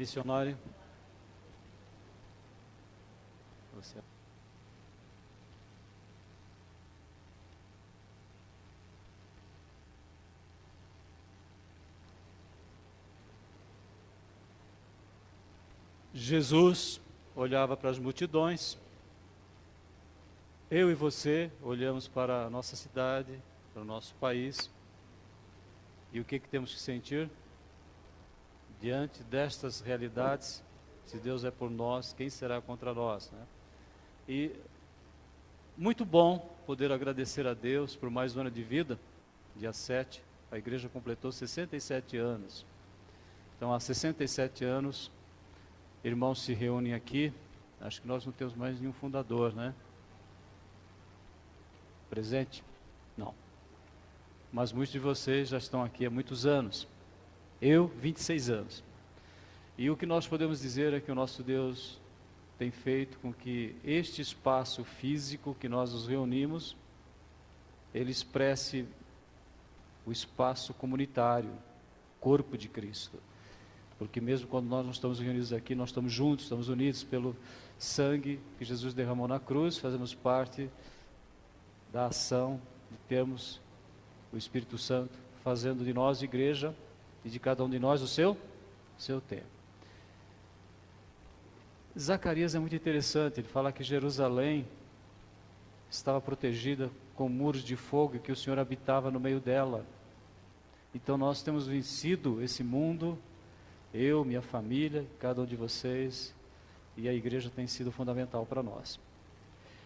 Missionário. Você. Jesus olhava para as multidões. Eu e você olhamos para a nossa cidade, para o nosso país. E o que temos que sentir? Diante destas realidades, se Deus é por nós, quem será contra nós, né? E muito bom poder agradecer a Deus por mais um ano de vida. Dia 7, a igreja completou 67 anos. Então, há 67 anos, irmãos se reúnem aqui. Acho que nós não temos mais nenhum fundador, né? Presente? Não. Mas muitos de vocês já estão aqui há muitos anos. Eu, 26 anos. E o que nós podemos dizer é que o nosso Deus tem feito com que este espaço físico que nós nos reunimos, ele expresse o espaço comunitário, corpo de Cristo. Porque mesmo quando nós não estamos reunidos aqui, nós estamos juntos, estamos unidos pelo sangue que Jesus derramou na cruz, fazemos parte da ação de termos o Espírito Santo fazendo de nós igreja e de cada um de nós o seu templo. Zacarias é muito interessante, ele fala que Jerusalém estava protegida com muros de fogo e que o Senhor habitava no meio dela. Então nós temos vencido esse mundo, eu, minha família, cada um de vocês, e a igreja tem sido fundamental para nós.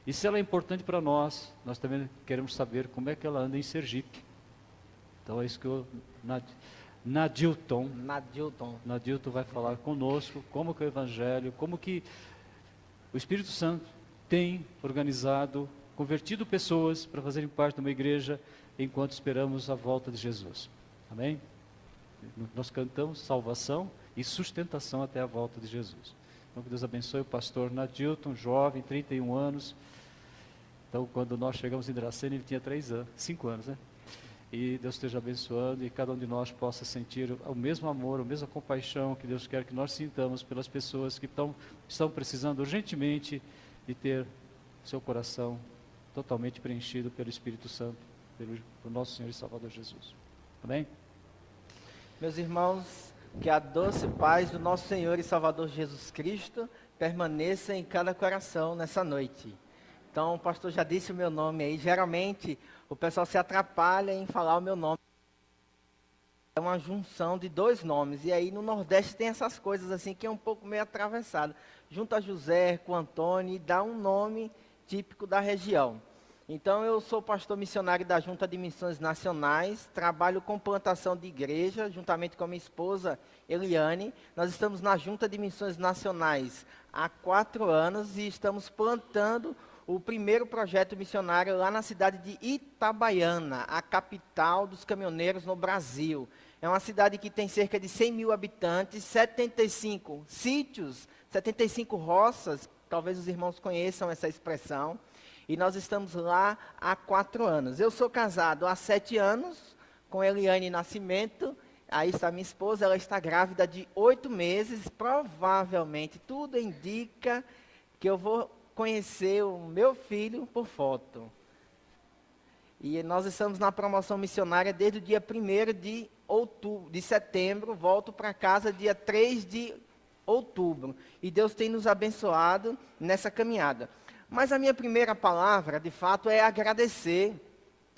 E se ela é importante para nós, nós também queremos saber como é que ela anda em Sergipe. Então é isso que Nadilton vai falar conosco, como que o Evangelho, como que o Espírito Santo tem organizado, convertido pessoas para fazerem parte de uma igreja enquanto esperamos a volta de Jesus. Amém? Nós cantamos salvação e sustentação até a volta de Jesus. Então que Deus abençoe o pastor Nadilton, jovem, 31 anos. Então quando nós chegamos em Dracena ele tinha 5 anos, né? E Deus esteja abençoando e cada um de nós possa sentir o mesmo amor, a mesma compaixão que Deus quer que nós sintamos pelas pessoas que estão precisando urgentemente de ter seu coração totalmente preenchido pelo Espírito Santo, pelo nosso Senhor e Salvador Jesus. Amém? Meus irmãos, que a doce paz do nosso Senhor e Salvador Jesus Cristo permaneça em cada coração nessa noite. Então, o pastor já disse o meu nome aí. Geralmente, o pessoal se atrapalha em falar o meu nome. É uma junção de 2 nomes. E aí, no Nordeste, tem essas coisas assim, que é um pouco meio atravessado. Junta José com Antônio e dá um nome típico da região. Então, eu sou pastor missionário da Junta de Missões Nacionais, trabalho com plantação de igreja, juntamente com a minha esposa Eliane. Nós estamos na Junta de Missões Nacionais há 4 anos e estamos plantando o primeiro projeto missionário lá na cidade de Itabaiana, a capital dos caminhoneiros no Brasil. É uma cidade que tem cerca de 100 mil habitantes, 75 sítios, 75 roças, talvez os irmãos conheçam essa expressão. E nós estamos lá há 4 anos. Eu sou casado há 7 anos com Eliane Nascimento. Aí está minha esposa, ela está grávida de 8 meses. Provavelmente, tudo indica que eu vou conhecer o meu filho por foto. E nós estamos na promoção missionária desde o dia 1º de setembro. Volto para casa dia 3 de outubro. E Deus tem nos abençoado nessa caminhada. Mas a minha primeira palavra, de fato, é agradecer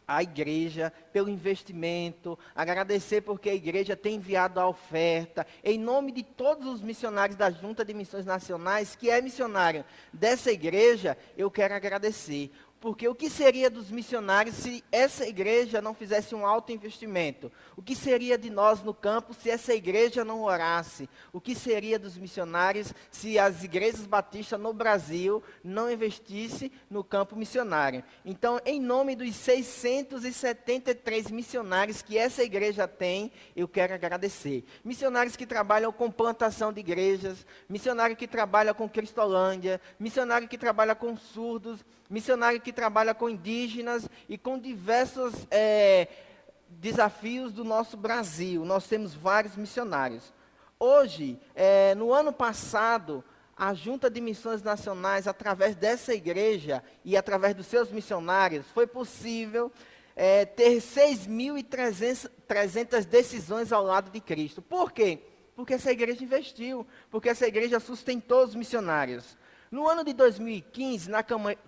à igreja pelo investimento, agradecer porque a igreja tem enviado a oferta, em nome de todos os missionários da Junta de Missões Nacionais, que é missionário dessa igreja, eu quero agradecer. Porque o que seria dos missionários se essa igreja não fizesse um alto investimento? O que seria de nós no campo se essa igreja não orasse? O que seria dos missionários se as igrejas batistas no Brasil não investissem no campo missionário? Então, em nome dos 673 missionários que essa igreja tem, eu quero agradecer. Missionários que trabalham com plantação de igrejas, missionário que trabalha com Cristolândia, missionário que trabalha com surdos, missionário que trabalha com indígenas e com diversos desafios do nosso Brasil. Nós temos vários missionários. Hoje, no ano passado, a Junta de Missões Nacionais, através dessa igreja e através dos seus missionários, foi possível ter 6.300 decisões ao lado de Cristo. Por quê? Porque essa igreja investiu, porque essa igreja sustentou os missionários. No ano de 2015, na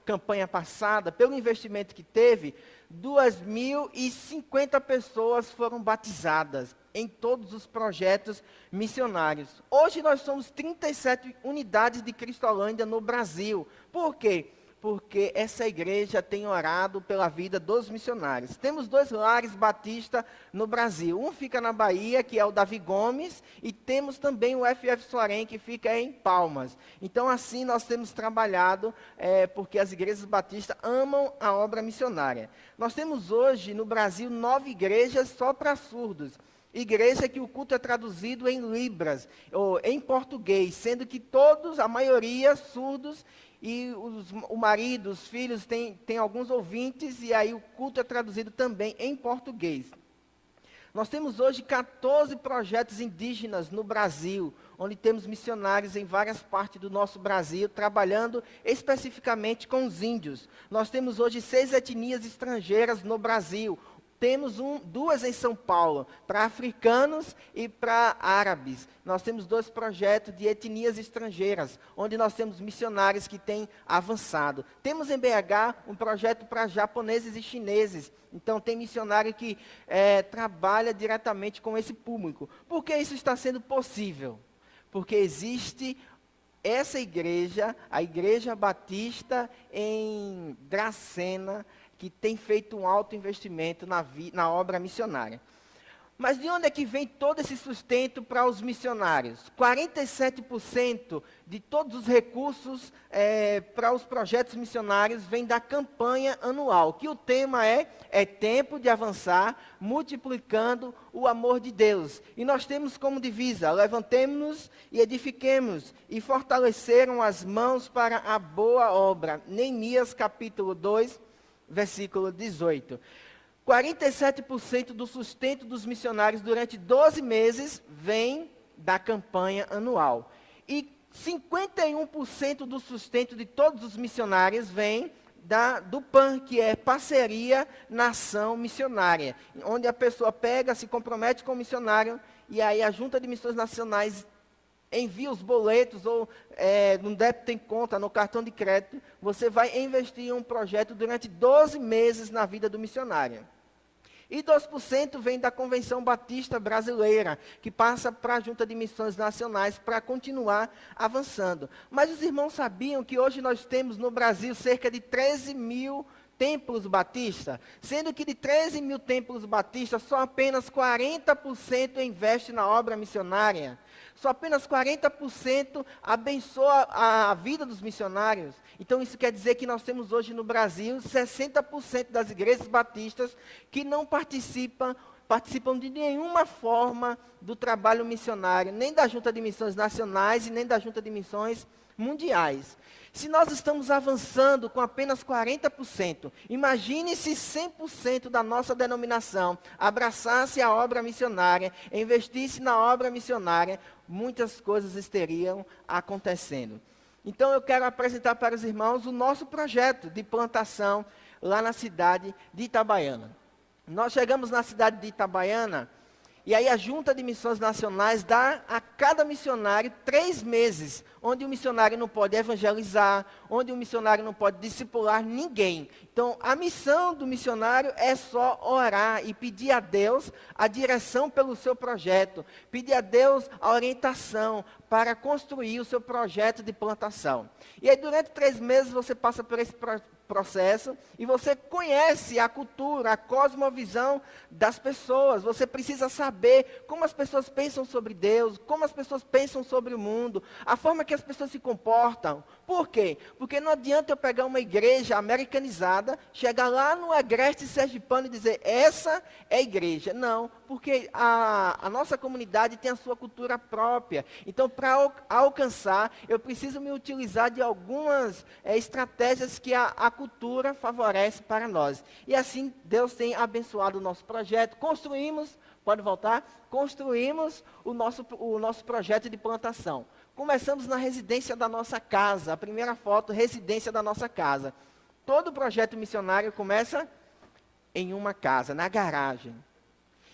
campanha passada, pelo investimento que teve, 2.050 pessoas foram batizadas em todos os projetos missionários. Hoje nós somos 37 unidades de Cristolândia no Brasil. Por quê? Porque essa igreja tem orado pela vida dos missionários. Temos 2 lares batistas no Brasil. Um fica na Bahia, que é o Davi Gomes, e temos também o FF Soarém, que fica em Palmas. Então, assim, nós temos trabalhado, porque as igrejas batistas amam a obra missionária. Nós temos hoje, no Brasil, 9 igrejas só para surdos. Igreja que o culto é traduzido em libras, ou em português, sendo que todos, a maioria, surdos, e o marido, os filhos, tem alguns ouvintes, e aí o culto é traduzido também em português. Nós temos hoje 14 projetos indígenas no Brasil, onde temos missionários em várias partes do nosso Brasil, trabalhando especificamente com os índios. Nós temos hoje 6 etnias estrangeiras no Brasil. Temos 2 em São Paulo, para africanos e para árabes. Nós temos 2 projetos de etnias estrangeiras, onde nós temos missionários que têm avançado. Temos em BH um projeto para japoneses e chineses. Então, tem missionário que trabalha diretamente com esse público. Por que isso está sendo possível? Porque existe essa igreja, a Igreja Batista em Dracena, que tem feito um alto investimento na obra missionária. Mas de onde é que vem todo esse sustento para os missionários? 47% de todos os recursos para os projetos missionários vem da campanha anual, que o tema é tempo de avançar, multiplicando o amor de Deus. E nós temos como divisa, levantemo-nos e edifiquemos, e fortaleceram as mãos para a boa obra. Neemias capítulo 2, versículo 18. 47% do sustento dos missionários durante 12 meses vem da campanha anual. E 51% do sustento de todos os missionários vem do PAN, que é Parceria Nação Missionária, onde a pessoa pega, se compromete com o missionário, e aí a Junta de Missões Nacionais envia os boletos, ou no débito em conta, no cartão de crédito. Você vai investir em um projeto durante 12 meses na vida do missionário. E 2% vem da Convenção Batista Brasileira, que passa para a Junta de Missões Nacionais para continuar avançando. Mas os irmãos sabiam que hoje nós temos no Brasil cerca de 13.000 templos batistas, sendo que de 13.000 templos batistas, só apenas 40% investe na obra missionária. Só apenas 40% abençoa a vida dos missionários. Então, isso quer dizer que nós temos hoje no Brasil 60% das igrejas batistas que não participam de nenhuma forma do trabalho missionário, nem da Junta de Missões Nacionais e nem da Junta de Missões Mundiais. Se nós estamos avançando com apenas 40%, imagine se 100% da nossa denominação abraçasse a obra missionária, investisse na obra missionária, muitas coisas estariam acontecendo. Então eu quero apresentar para os irmãos o nosso projeto de plantação lá na cidade de Itabaiana. Nós chegamos na cidade de Itabaiana, e aí a Junta de Missões Nacionais dá a cada missionário 3 meses, onde o missionário não pode evangelizar, onde o missionário não pode discipular ninguém. Então, a missão do missionário é só orar e pedir a Deus a direção pelo seu projeto, pedir a Deus a orientação para construir o seu projeto de plantação. E aí, durante 3 meses, você passa por esse processo e você conhece a cultura, a cosmovisão das pessoas. Você precisa saber como as pessoas pensam sobre Deus, como as pessoas pensam sobre o mundo, a forma que as pessoas se comportam. Por quê? Porque não adianta eu pegar uma igreja americanizada, chegar lá no Agreste Sergipano e dizer, essa é a igreja. Não, porque a nossa comunidade tem a sua cultura própria. Então, para alcançar, eu preciso me utilizar de algumas estratégias que a cultura favorece para nós. E assim, Deus tem abençoado o nosso projeto. Construímos, Pode voltar? Construímos o nosso projeto de plantação. Começamos na residência da nossa casa. A primeira foto, residência da nossa casa. Todo projeto missionário começa em uma casa, na garagem.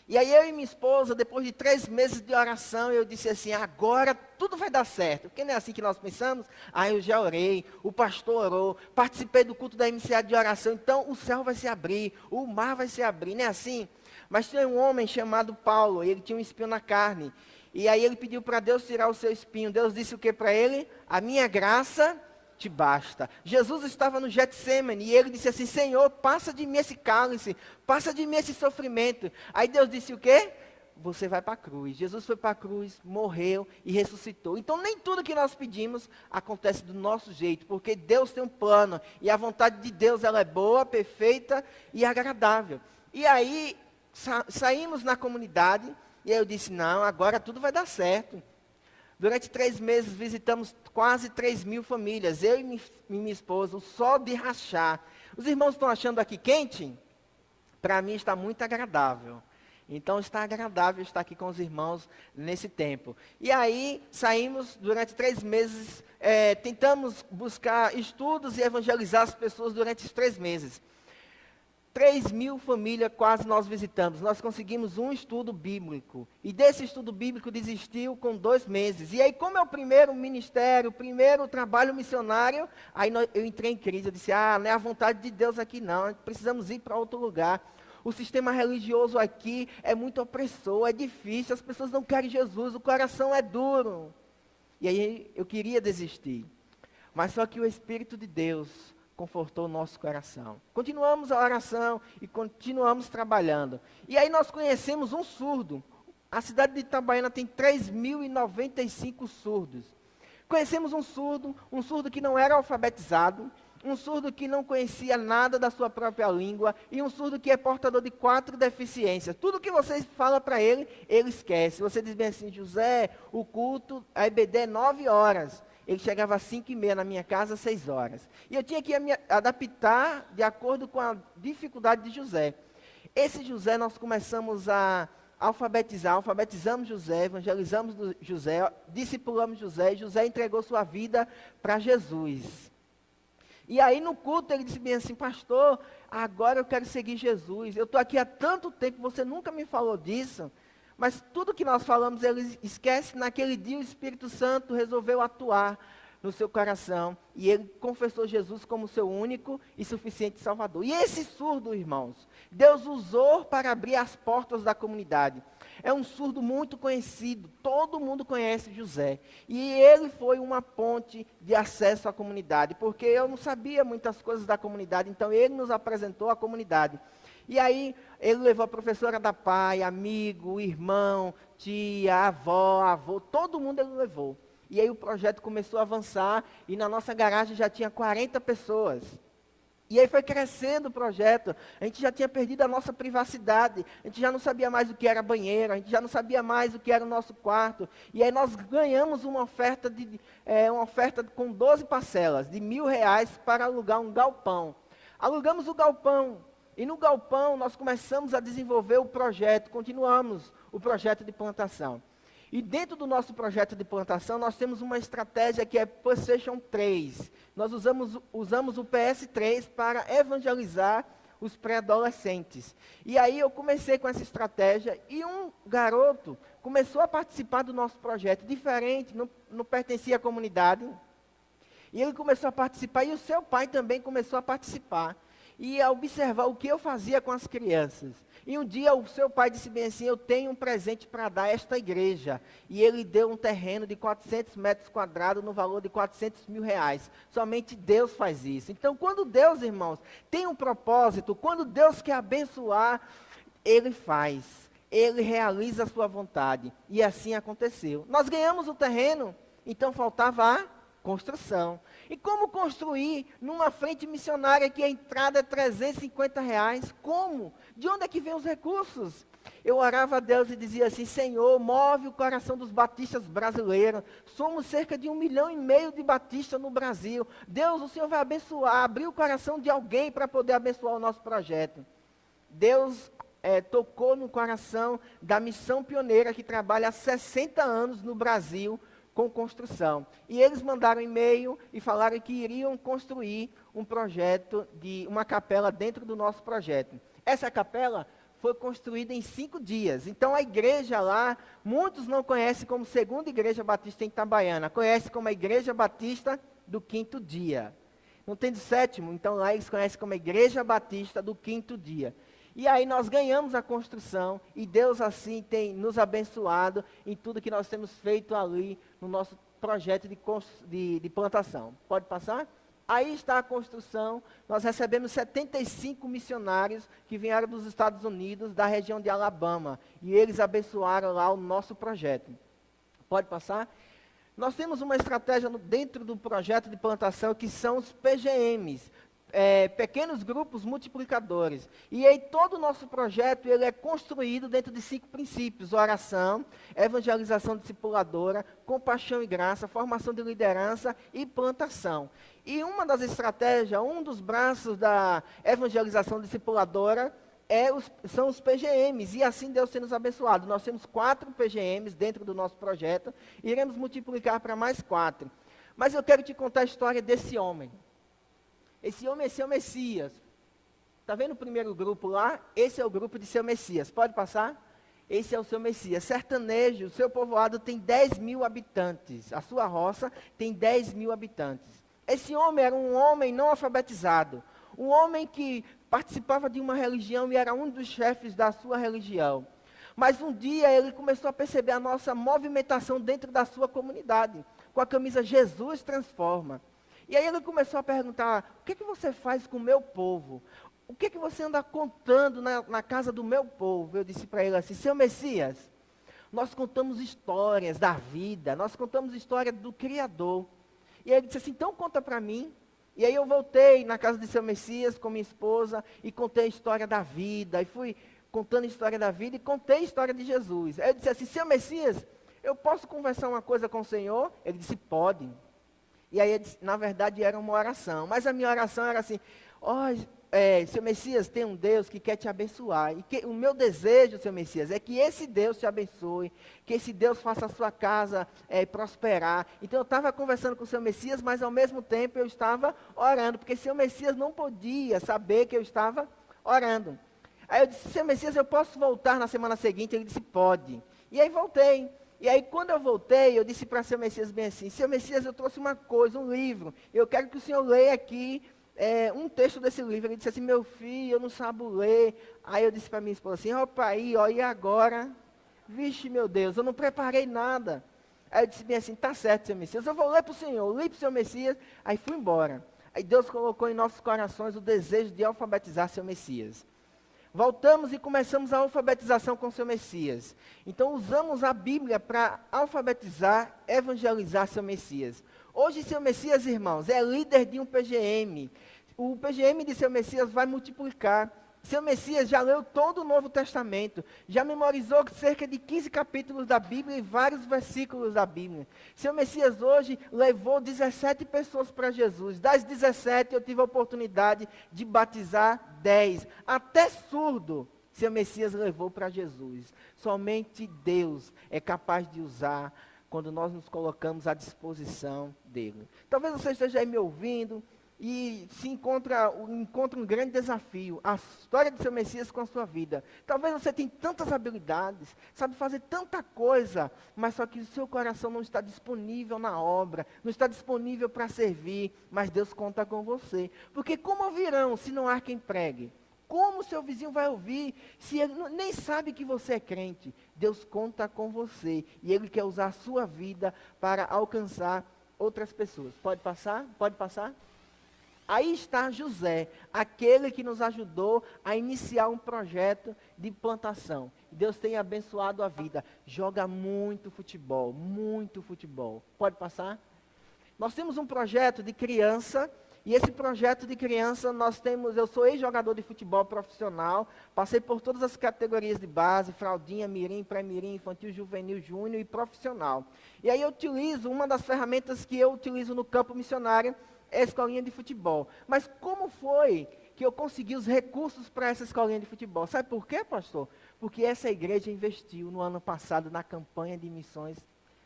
E aí eu e minha esposa, depois de 3 meses de oração, eu disse assim, agora tudo vai dar certo. Porque não é assim que nós pensamos? Eu já orei, o pastor orou, participei do culto da MCA de oração, então o céu vai se abrir, o mar vai se abrir, não é assim? Mas tinha um homem chamado Paulo, e ele tinha um espinho na carne. E aí ele pediu para Deus tirar o seu espinho. Deus disse o que para ele? A minha graça te basta. Jesus estava no Getsemane e ele disse assim, Senhor, passa de mim esse cálice, passa de mim esse sofrimento. Aí Deus disse o quê? Você vai para a cruz. Jesus foi para a cruz, morreu e ressuscitou. Então nem tudo que nós pedimos acontece do nosso jeito, porque Deus tem um plano e a vontade de Deus ela é boa, perfeita e agradável. E aí saímos na comunidade e aí eu disse, não, agora tudo vai dar certo. Durante 3 meses visitamos quase 3.000 famílias, eu e minha esposa, o sol de rachar. Os irmãos estão achando aqui quente? Para mim está muito agradável. Então está agradável estar aqui com os irmãos nesse tempo. E aí saímos durante 3 meses, tentamos buscar estudos e evangelizar as pessoas durante esses 3 meses. 3.000 famílias quase nós visitamos. Nós conseguimos um estudo bíblico. E desse estudo bíblico desistiu com 2 meses. E aí, como é o primeiro ministério, o primeiro trabalho missionário, aí eu entrei em crise. Eu disse, não é a vontade de Deus aqui não. Precisamos ir para outro lugar. O sistema religioso aqui é muito opressor, é difícil. As pessoas não querem Jesus, o coração é duro. E aí eu queria desistir. Mas só que o Espírito de Deus confortou o nosso coração. Continuamos a oração e continuamos trabalhando. E aí nós conhecemos um surdo. A cidade de Itabaiana tem 3.095 surdos. Conhecemos um surdo que não era alfabetizado, um surdo que não conhecia nada da sua própria língua e um surdo que é portador de 4 deficiências. Tudo que você fala para ele, ele esquece. Você diz bem assim, José, o culto, a EBD é 9 horas. Ele chegava às 5h30 na minha casa, às 6 horas. E eu tinha que me adaptar de acordo com a dificuldade de José. Esse José nós começamos a alfabetizar, alfabetizamos José, evangelizamos José, discipulamos José, e José entregou sua vida para Jesus. E aí no culto ele disse bem assim, pastor, agora eu quero seguir Jesus. Eu estou aqui há tanto tempo, você nunca me falou disso. Mas tudo que nós falamos, ele esquece. Naquele dia o Espírito Santo resolveu atuar no seu coração. E ele confessou Jesus como seu único e suficiente Salvador. E esse surdo, irmãos, Deus usou para abrir as portas da comunidade. É um surdo muito conhecido. Todo mundo conhece José. E ele foi uma ponte de acesso à comunidade. Porque eu não sabia muitas coisas da comunidade. Então ele nos apresentou à comunidade. E aí, ele levou a professora da PAI, amigo, irmão, tia, avô, todo mundo ele levou. E aí o projeto começou a avançar e na nossa garagem já tinha 40 pessoas. E aí foi crescendo o projeto, a gente já tinha perdido a nossa privacidade, a gente já não sabia mais o que era banheiro, a gente já não sabia mais o que era o nosso quarto. E aí nós ganhamos uma oferta com 12 parcelas, de R$1.000 para alugar um galpão. Alugamos o galpão. E no galpão nós começamos a desenvolver o projeto, continuamos o projeto de plantação. E dentro do nosso projeto de plantação nós temos uma estratégia que é PlayStation 3. Nós usamos o PS3 para evangelizar os pré-adolescentes. E aí eu comecei com essa estratégia e um garoto começou a participar do nosso projeto, diferente, não pertencia à comunidade. E ele começou a participar e o seu pai também começou a participar. E a observar o que eu fazia com as crianças. E um dia o seu pai disse bem assim, eu tenho um presente para dar a esta igreja. E ele deu um terreno de 400 metros quadrados no valor de R$400.000. Somente Deus faz isso. Então quando Deus, irmãos, tem um propósito, quando Deus quer abençoar, Ele faz. Ele realiza a sua vontade. E assim aconteceu. Nós ganhamos o terreno, então faltava a construção. E como construir numa frente missionária que a entrada é R$350? Como? De onde é que vem os recursos? Eu orava a Deus e dizia assim, Senhor, move o coração dos batistas brasileiros. Somos cerca de 1,5 milhão de batistas no Brasil. Deus, o Senhor vai abençoar, abrir o coração de alguém para poder abençoar o nosso projeto. Deus tocou no coração da Missão Pioneira, que trabalha há 60 anos no Brasil com construção. E eles mandaram um e-mail e falaram que iriam construir um projeto de uma capela dentro do nosso projeto. Essa capela foi construída em 5 dias. Então a igreja lá, muitos não conhecem como Segunda Igreja Batista em Itabaiana, conhecem como a Igreja Batista do Quinto Dia. Não tem do sétimo, então lá eles conhecem como a Igreja Batista do Quinto Dia. E aí nós ganhamos a construção e Deus assim tem nos abençoado em tudo que nós temos feito ali no nosso projeto de plantação. Pode passar? Aí está a construção, nós recebemos 75 missionários que vieram dos Estados Unidos, da região de Alabama, e eles abençoaram lá o nosso projeto. Pode passar? Nós temos uma estratégia dentro do projeto de plantação que são os PGMs, pequenos grupos multiplicadores. E aí todo o nosso projeto ele é construído dentro de 5 princípios: oração, evangelização discipuladora, compaixão e graça, formação de liderança e plantação. E uma das estratégias, um dos braços da evangelização discipuladora são os PGMs, e assim Deus tem nos abençoado. Nós temos 4 PGMs dentro do nosso projeto, e iremos multiplicar para mais 4. Mas eu quero te contar a história desse homem. Esse homem é seu Messias. Está vendo o primeiro grupo lá? Esse é o grupo de seu Messias. Pode passar? Esse é o seu Messias. Sertanejo, o seu povoado tem 10 mil habitantes. A sua roça tem 10 mil habitantes. Esse homem era um homem não alfabetizado. Um homem que participava de uma religião e era um dos chefes da sua religião. Mas um dia ele começou a perceber a nossa movimentação dentro da sua comunidade. Com a camisa Jesus Transforma. E aí ele começou a perguntar: o que você faz com o meu povo? O que você anda contando na casa do meu povo? Eu disse para ele assim: seu Messias, nós contamos histórias da vida, nós contamos história do Criador. E aí ele disse assim: então conta para mim. E aí eu voltei na casa de seu Messias com minha esposa e contei a história da vida. E fui contando a história da vida e contei a história de Jesus. Aí eu disse assim: seu Messias, eu posso conversar uma coisa com o Senhor? Ele disse: pode. E aí, na verdade, era uma oração. Mas a minha oração era assim: seu Messias, tem um Deus que quer te abençoar. E o meu desejo, seu Messias, é que esse Deus te abençoe, que esse Deus faça a sua casa prosperar. Então eu estava conversando com o seu Messias, mas ao mesmo tempo eu estava orando, porque seu Messias não podia saber que eu estava orando. Aí eu disse: seu Messias, eu posso voltar na semana seguinte? Ele disse: pode. E aí voltei. E aí, quando eu voltei, eu disse para seu Messias bem assim: seu Messias, eu trouxe uma coisa, um livro. Eu quero que o senhor leia aqui um texto desse livro. Ele disse assim: meu filho, eu não sabo ler. Aí eu disse para minha esposa assim: opa aí, e agora? Vixe, meu Deus, eu não preparei nada. Aí eu disse bem assim: tá certo, seu Messias, eu vou ler para o senhor. Eu li para o seu Messias, aí fui embora. Aí Deus colocou em nossos corações o desejo de alfabetizar seu Messias. Voltamos e começamos a alfabetização com o seu Messias. Então usamos a Bíblia para alfabetizar, evangelizar seu Messias. Hoje seu Messias, irmãos, é líder de um PGM. O PGM de seu Messias vai multiplicar. Seu Messias já leu todo o Novo Testamento, já memorizou cerca de 15 capítulos da Bíblia e vários versículos da Bíblia. Seu Messias hoje levou 17 pessoas para Jesus. Das 17 eu tive a oportunidade de batizar 10. Até surdo, seu Messias levou para Jesus. Somente Deus é capaz de usar quando nós nos colocamos à disposição dele. Talvez você esteja aí me ouvindo e se encontra um grande desafio, a história do seu Messias com a sua vida. Talvez você tenha tantas habilidades, sabe fazer tanta coisa, mas só que o seu coração não está disponível na obra, não está disponível para servir, mas Deus conta com você. Porque como ouvirão se não há quem pregue? Como seu vizinho vai ouvir se ele nem sabe que você é crente? Deus conta com você e Ele quer usar a sua vida para alcançar outras pessoas. Pode passar? Pode passar? Aí está José, aquele que nos ajudou a iniciar um projeto de plantação. Deus tem abençoado a vida. Joga muito futebol, muito futebol. Pode passar? Nós temos um projeto de criança, e esse projeto de criança eu sou ex-jogador de futebol profissional, passei por todas as categorias de base, fraldinha, mirim, pré-mirim, infantil, juvenil, júnior e profissional. E aí eu utilizo, uma das ferramentas que eu utilizo no campo missionário, é a escolinha de futebol. Mas como foi que eu consegui os recursos para essa escolinha de futebol. Sabe por quê, pastor? Porque essa igreja investiu no ano passado na campanha de missões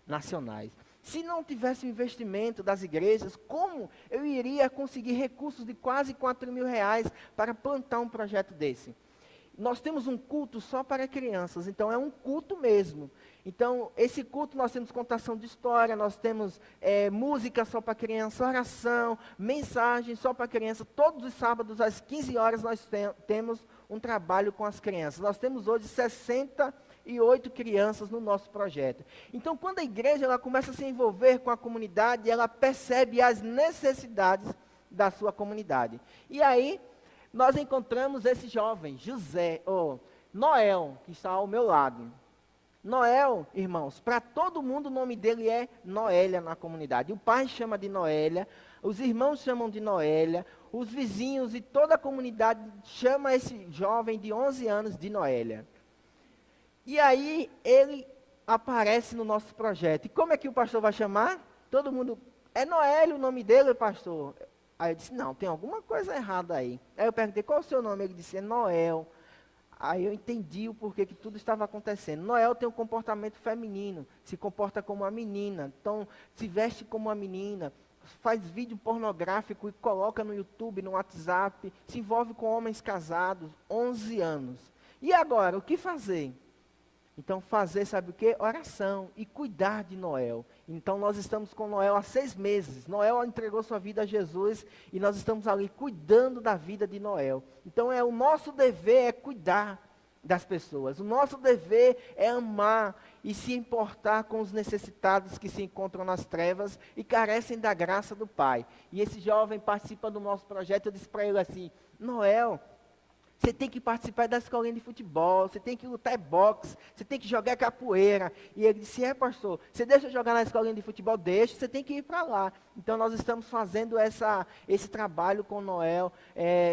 nacionais. Se não tivesse o investimento das igrejas, como eu iria conseguir recursos de quase 4 mil reais para plantar um projeto desse? Nós temos um culto só para crianças, então é um culto mesmo. Então, esse culto nós temos contação de história, nós temos música só para criança, oração, mensagem só para criança. Todos os sábados às 15 horas nós temos um trabalho com as crianças. Nós temos hoje 68 crianças no nosso projeto. Então, quando a igreja ela começa a se envolver com a comunidade, ela percebe as necessidades da sua comunidade. E aí, nós encontramos esse jovem, Noel, que está ao meu lado. Noel, irmãos, para todo mundo o nome dele é Noélia na comunidade. O pai chama de Noélia, os irmãos chamam de Noélia, os vizinhos e toda a comunidade chama esse jovem de 11 anos de Noélia. E aí ele aparece no nosso projeto. E como é que o pastor vai chamar? Todo mundo, é Noélio o nome dele, pastor? Aí eu disse, não, tem alguma coisa errada aí. Aí eu perguntei, qual é o seu nome? Ele disse, é Noel. Aí eu entendi o porquê que tudo estava acontecendo. Noel tem um comportamento feminino, se comporta como uma menina, então se veste como uma menina, faz vídeo pornográfico e coloca no YouTube, no WhatsApp, se envolve com homens casados, 11 anos. E agora, o que fazer? Então fazer, sabe o quê? Oração e cuidar de Noel. Então nós estamos com Noel há 6 meses. Noel entregou sua vida a Jesus e nós estamos ali cuidando da vida de Noel. Então o nosso dever é cuidar das pessoas. O nosso dever é amar e se importar com os necessitados que se encontram nas trevas e carecem da graça do Pai. E esse jovem participa do nosso projeto. Eu disse para ele assim, Noel, você tem que participar da escolinha de futebol, você tem que lutar boxe, você tem que jogar capoeira. E ele disse, pastor, você deixa eu jogar na escolinha de futebol? Deixa, você tem que ir para lá. Então nós estamos fazendo esse trabalho com o Noel,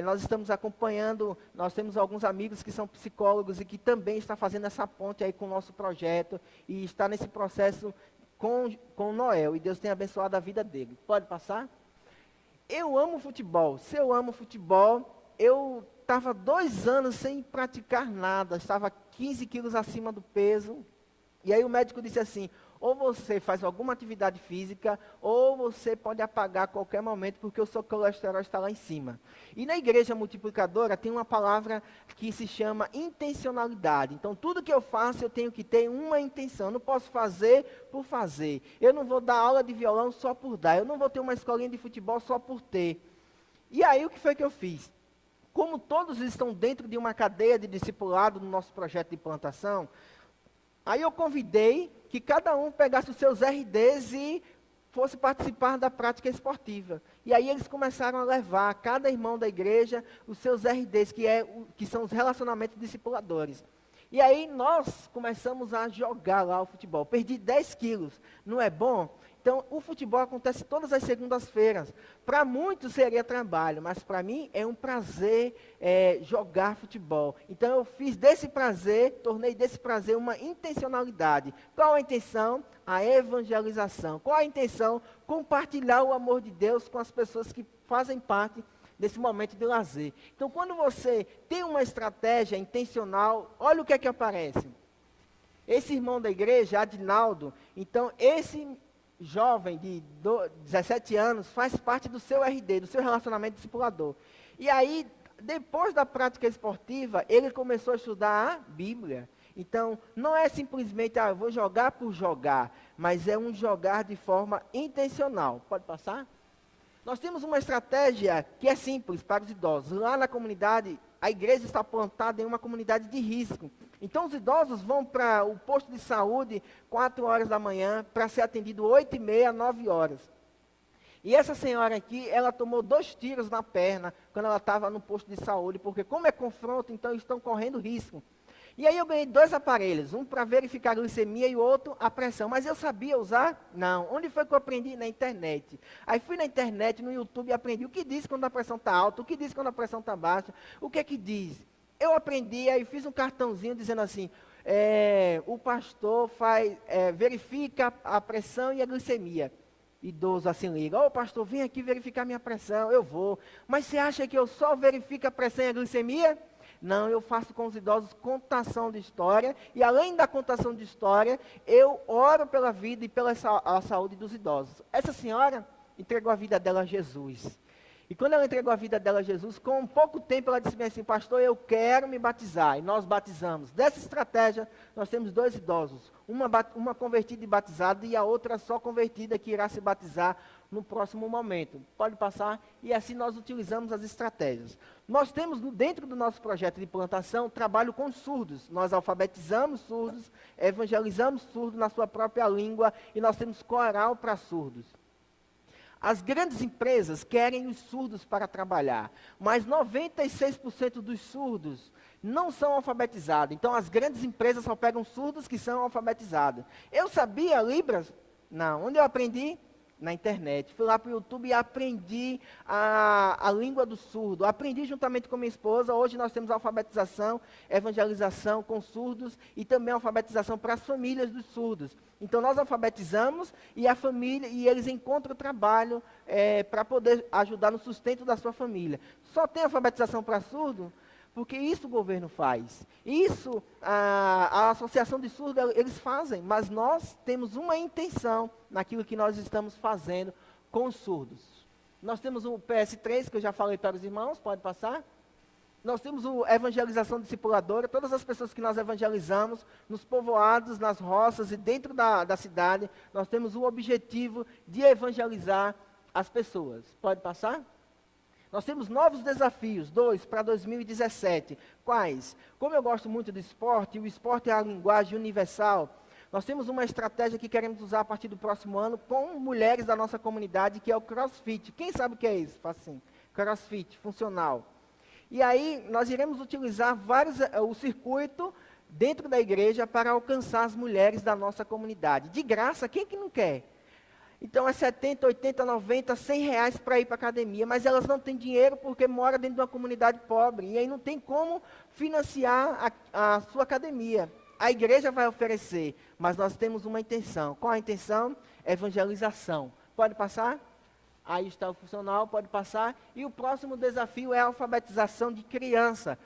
nós estamos acompanhando, nós temos alguns amigos que são psicólogos e que também estão fazendo essa ponte aí com o nosso projeto e está nesse processo com o Noel. E Deus tem abençoado a vida dele. Pode passar? Eu amo futebol. Se eu amo futebol, eu estava 2 anos sem praticar nada, estava 15 quilos acima do peso, e aí o médico disse assim, ou você faz alguma atividade física, ou você pode apagar a qualquer momento, porque o seu colesterol está lá em cima. E na igreja multiplicadora tem uma palavra que se chama intencionalidade. Então tudo que eu faço eu tenho que ter uma intenção, eu não posso fazer por fazer. Eu não vou dar aula de violão só por dar, eu não vou ter uma escolinha de futebol só por ter. E aí o que foi que eu fiz? Como todos estão dentro de uma cadeia de discipulado no nosso projeto de plantação, aí eu convidei que cada um pegasse os seus RDs e fosse participar da prática esportiva. E aí eles começaram a levar, cada irmão da igreja, os seus RDs, que são os relacionamentos discipuladores. E aí nós começamos a jogar lá o futebol. Perdi 10 quilos, não é bom? Então, o futebol acontece todas as segundas-feiras. Para muitos seria trabalho, mas para mim é um prazer jogar futebol. Então, eu fiz desse prazer, tornei desse prazer uma intencionalidade. Qual a intenção? A evangelização. Qual a intenção? Compartilhar o amor de Deus com as pessoas que fazem parte desse momento de lazer. Então, quando você tem uma estratégia intencional, olha o que é que aparece. Esse irmão da igreja, Adinaldo, então, esse jovem de 17 anos faz parte do seu RD, do seu relacionamento discipulador. E aí, depois da prática esportiva, ele começou a estudar a Bíblia. Então, não é simplesmente, eu vou jogar por jogar, mas é um jogar de forma intencional. Pode passar? Nós temos uma estratégia que é simples para os idosos. Lá na comunidade, a igreja está plantada em uma comunidade de risco. Então, os idosos vão para o posto de saúde 4 horas da manhã para ser atendido 8h30, 9 horas. E essa senhora aqui, ela tomou 2 tiros na perna quando ela estava no posto de saúde, porque como é confronto, então eles estão correndo risco. E aí eu ganhei 2 aparelhos, um para verificar a glicemia e o outro a pressão. Mas eu sabia usar? Não. Onde foi que eu aprendi? Na internet. Aí fui na internet, no YouTube, e aprendi o que diz quando a pressão está alta, o que diz quando a pressão está baixa, o que é que diz. Eu aprendi, aí fiz um cartãozinho dizendo assim, o pastor verifica a pressão e a glicemia. idoso assim liga, ô pastor, vem aqui verificar minha pressão, eu vou. Mas você acha que eu só verifico a pressão e a glicemia? Não, eu faço com os idosos contação de história, e além da contação de história, eu oro pela vida e pela a saúde dos idosos. Essa senhora entregou a vida dela a Jesus. E quando ela entregou a vida dela a Jesus, com pouco tempo ela disse assim, pastor, eu quero me batizar. E nós batizamos. Dessa estratégia, nós temos 2 idosos. Uma convertida e batizada e a outra só convertida que irá se batizar no próximo momento. Pode passar? E assim nós utilizamos as estratégias. Nós temos dentro do nosso projeto de plantação, trabalho com surdos. Nós alfabetizamos surdos, evangelizamos surdos na sua própria língua e nós temos coral para surdos. As grandes empresas querem os surdos para trabalhar, mas 96% dos surdos não são alfabetizados. Então, as grandes empresas só pegam surdos que são alfabetizados. Eu sabia Libras? Não. Onde eu aprendi? Na internet. Fui lá para o YouTube e aprendi a língua do surdo. Aprendi juntamente com minha esposa. Hoje nós temos alfabetização, evangelização com surdos e também alfabetização para as famílias dos surdos. Então nós alfabetizamos e a família, e eles encontram trabalho para poder ajudar no sustento da sua família. Só tem alfabetização para surdo? Porque isso o governo faz. Isso a Associação de Surdos, eles fazem. Mas nós temos uma intenção naquilo que nós estamos fazendo com os surdos. Nós temos o PS3, que eu já falei para os irmãos, pode passar. Nós temos a evangelização discipuladora, todas as pessoas que nós evangelizamos, nos povoados, nas roças e dentro da cidade, nós temos o objetivo de evangelizar as pessoas. Pode passar? Nós temos novos desafios, 2 para 2017. Quais? Como eu gosto muito do esporte, e o esporte é a linguagem universal, nós temos uma estratégia que queremos usar a partir do próximo ano com mulheres da nossa comunidade, que é o CrossFit. Quem sabe o que é isso? Faz assim, CrossFit, funcional. E aí, nós iremos utilizar o circuito dentro da igreja para alcançar as mulheres da nossa comunidade. De graça, quem que não quer? Então é 70, 80, 90, 100 reais para ir para a academia, mas elas não têm dinheiro porque moram dentro de uma comunidade pobre, e aí não tem como financiar a sua academia. A igreja vai oferecer, mas nós temos uma intenção. Qual a intenção? Evangelização. Pode passar? Aí está o funcional, pode passar. E o próximo desafio é a alfabetização de crianças.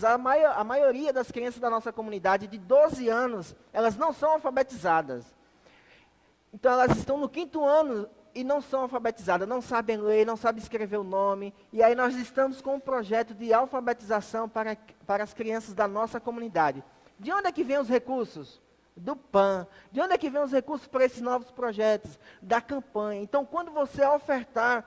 A maioria das crianças da nossa comunidade de 12 anos, elas não são alfabetizadas. Então elas estão no 5º ano e não são alfabetizadas, não sabem ler, não sabem escrever o nome. E aí nós estamos com um projeto de alfabetização para as crianças da nossa comunidade. De onde é que vem os recursos? Do PAN. De onde é que vem os recursos para esses novos projetos? Da campanha. Então quando você ofertar,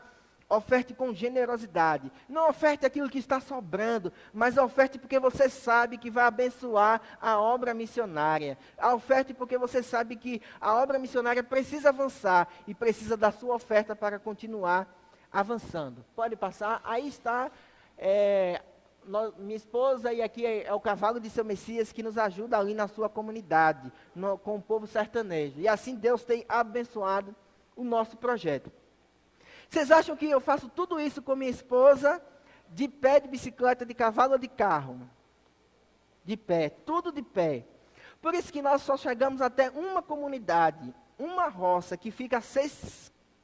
oferte com generosidade. Não oferte aquilo que está sobrando, mas oferte porque você sabe que vai abençoar a obra missionária. Oferte porque você sabe que a obra missionária precisa avançar e precisa da sua oferta para continuar avançando. Pode passar? Aí está minha esposa, e aqui é o cavalo de seu Messias que nos ajuda ali na sua comunidade, com o povo sertanejo. E assim Deus tem abençoado o nosso projeto. Vocês acham que eu faço tudo isso com minha esposa, de pé, de bicicleta, de cavalo ou de carro? De pé, tudo de pé. Por isso que nós só chegamos até uma comunidade, uma roça, que fica a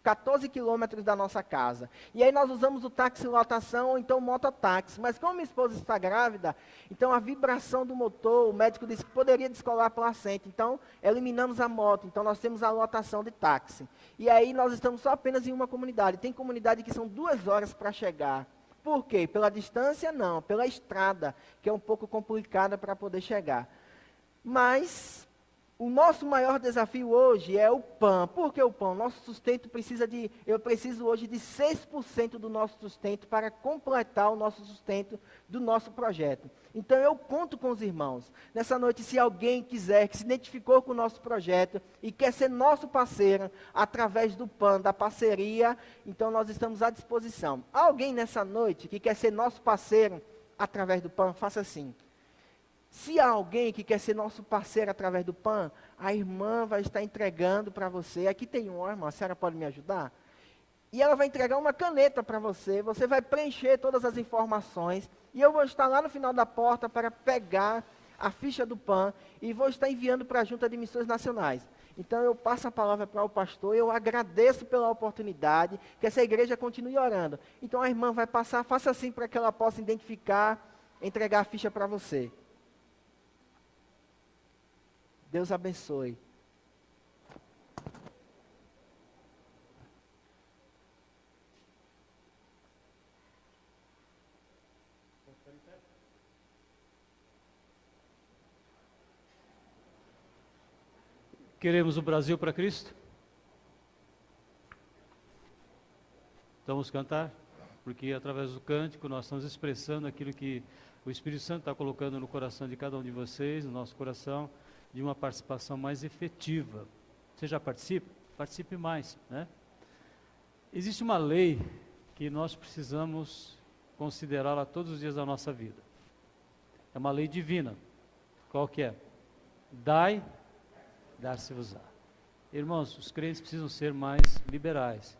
14 quilômetros da nossa casa. E aí nós usamos o táxi lotação ou então o mototáxi. Mas como minha esposa está grávida, então a vibração do motor, o médico disse que poderia descolar a placenta. Então eliminamos a moto, então nós temos a lotação de táxi. E aí nós estamos só apenas em uma comunidade. Tem comunidade que são 2 horas para chegar. Por quê? Pela distância? Não, pela estrada, que é um pouco complicada para poder chegar. Mas o nosso maior desafio hoje é o pão. Por que o pão? Nosso sustento eu preciso hoje de 6% do nosso sustento para completar o nosso sustento do nosso projeto. Então eu conto com os irmãos. Nessa noite, se alguém quiser, que se identificou com o nosso projeto e quer ser nosso parceiro através do PAN, da parceria, então nós estamos à disposição. Alguém nessa noite que quer ser nosso parceiro através do PAN, faça assim. Se há alguém que quer ser nosso parceiro através do PAN, a irmã vai estar entregando para você. Aqui tem uma irmã, a senhora pode me ajudar? E ela vai entregar uma caneta para você. Você vai preencher todas as informações. E eu vou estar lá no final da porta para pegar a ficha do PAN e vou estar enviando para a Junta de Missões Nacionais. Então eu passo a palavra para o pastor, eu agradeço pela oportunidade, que essa igreja continue orando. Então a irmã vai passar, faça assim para que ela possa identificar, entregar a ficha para você. Deus abençoe. Queremos o Brasil para Cristo? Então vamos cantar, porque através do cântico nós estamos expressando aquilo que o Espírito Santo está colocando no coração de cada um de vocês, no nosso coração, de uma participação mais efetiva. Você já participa? Participe mais, né? Existe uma lei que nós precisamos considerá-la todos os dias da nossa vida. É uma lei divina. Qual que é? Dai, dar-se-vos-á. Irmãos, os crentes precisam ser mais liberais.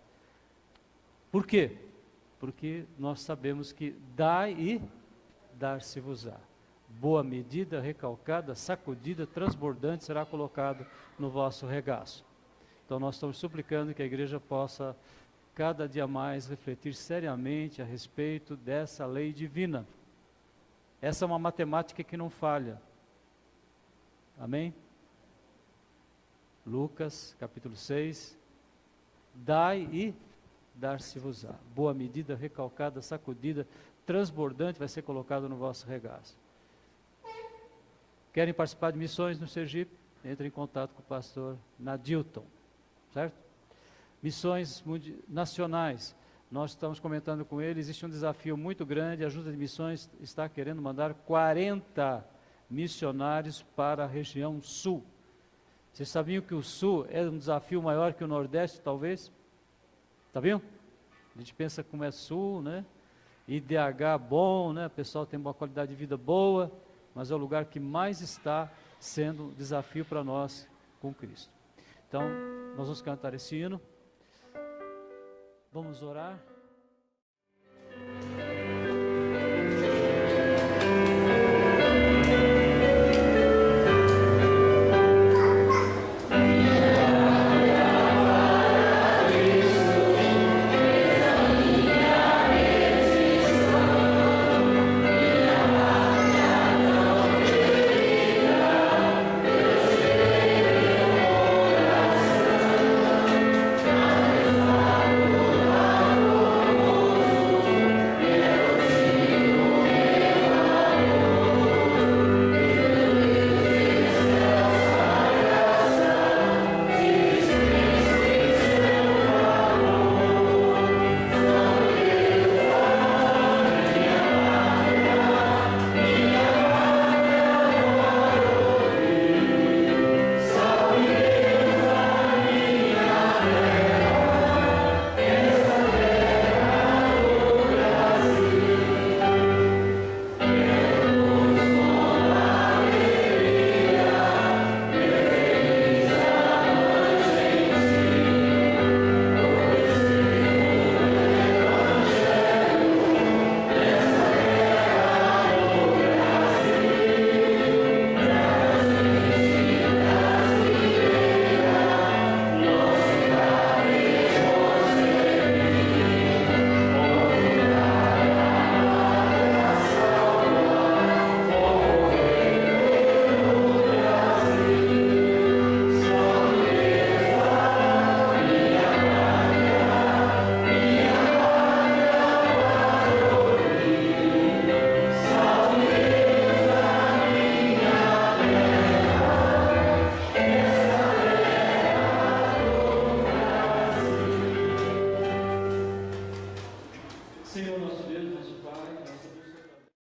Por quê? Porque nós sabemos que dai e dar-se-vos-á. Boa medida, recalcada, sacudida, transbordante será colocado no vosso regaço. Então nós estamos suplicando que a igreja possa cada dia mais refletir seriamente a respeito dessa lei divina. Essa é uma matemática que não falha. Amém? Lucas, capítulo 6. Dai e dar-se-vos-á. Boa medida, recalcada, sacudida, transbordante vai ser colocado no vosso regaço. Querem participar de missões no Sergipe? Entre em contato com o pastor Nadilton, certo? Missões nacionais, nós estamos comentando com ele, existe um desafio muito grande, a Junta de Missões está querendo mandar 40 missionários para a região sul. Vocês sabiam que o sul é um desafio maior que o nordeste, talvez? Tá vendo? A gente pensa como é sul, né? IDH bom, né? O pessoal tem uma qualidade de vida boa, mas é o lugar que mais está sendo desafio para nós com Cristo. Então, nós vamos cantar esse hino. Vamos orar.